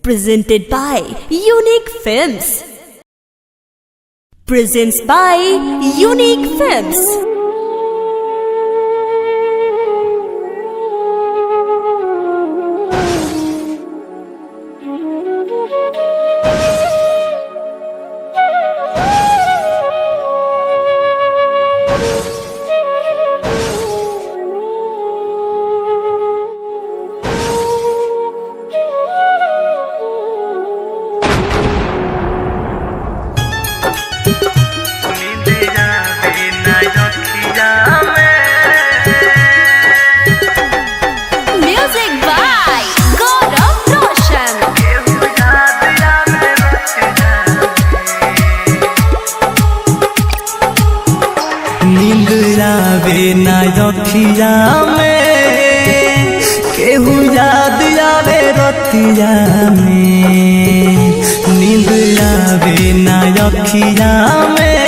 Presented by Unique Films. Presents by Unique Films. ना रखिया में केहू याद आवे रतिया में, नींद आवे ना रखिया में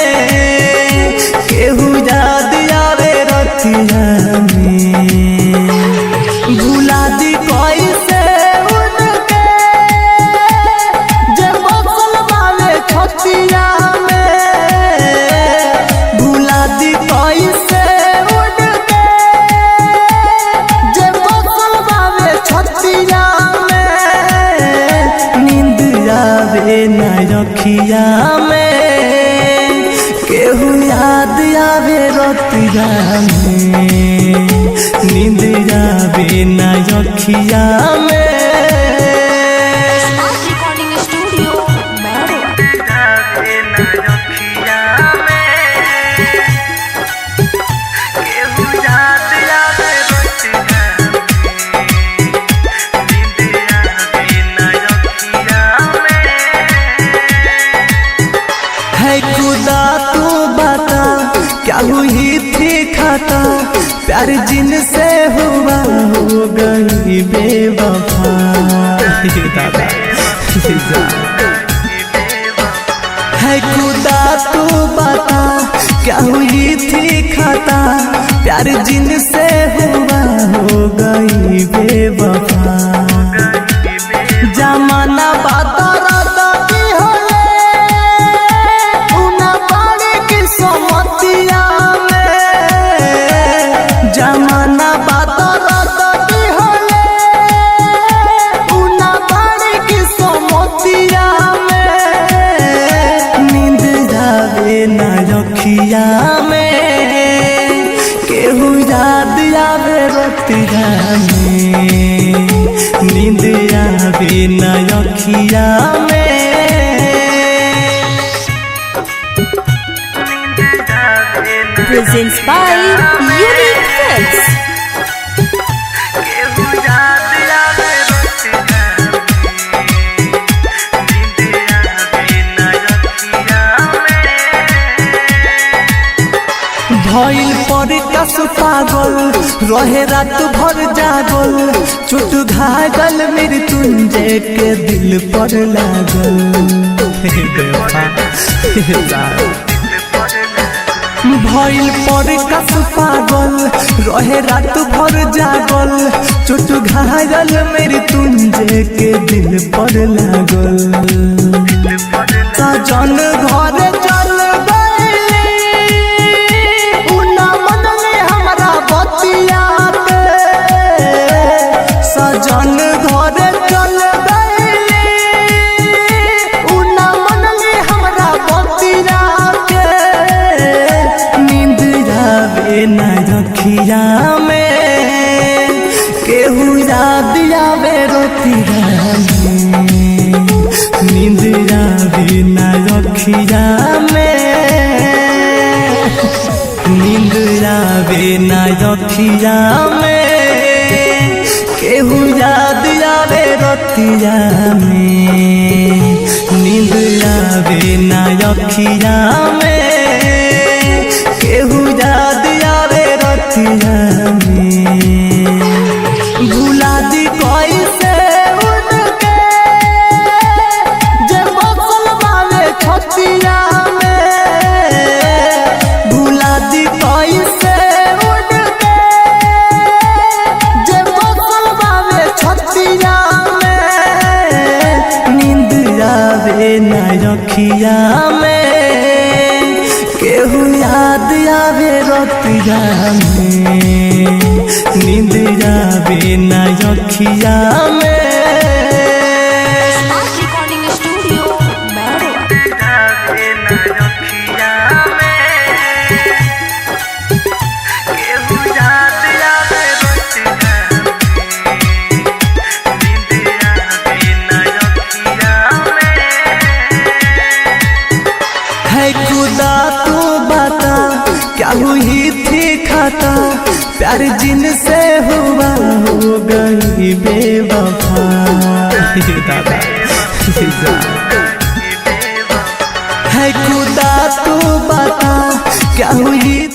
केहू याद आवे रतिया में। भुला दी कैसे उनके जब बसल वाले छतिया में, भुला दी कैसे ना रखिया में केहू याद आवे रतिया में, नींद आवे ना रखिया में। खुदा तू बता क्या हुई थी खाता, प्यार जिनसे हुआ हो गई बेवफा। है खुदा तू बता क्या हुई थी खाता, प्यार जिनसे हुआ हो गई बेवफा। जमाना बाता जमाना बात होले उना बाड़ी की सोमतिया में, नींद आवे ना रखिया में केहू याद आवे रतिया में, नींद आवे ना रखिया में। Presents by Unique Films. भइल पर कस पागल रहे रात भर जागल, चोट घायल मृत्युंजय के दिल पर लागल। भइल पर कस पागल रहे रात भर जागल, चोट घायल मृत्युंजय के दिल पर लागल। सजन घर चल गइली उना मन में हमरा बतिया पे, सजन घर चल गइली उना मन में हमरा बतिया ना रखिया में केहू याद आवे रतिया में, नींद आवे ना रखिया में, नींद आवे ना रखिया में केहू याद आवे रतिया में, नींद आवे ना रखिया में केहू याद रतिया में। भुला दी कैसे उनके जब बसल वाले छतिया में, भुला दी कैसे उनके जब बसल वाले छतिया में। ना रखिया में, केहू याद आवे रतिया में, नींद आवे ना रखिया में। Recording Studio, Mehruwa. है खुदा तू बता क्या हुई थी खाता, प्यार जिनसे हुआ हो गई बेवफा। दादा है खुदा तू बता क्या हुई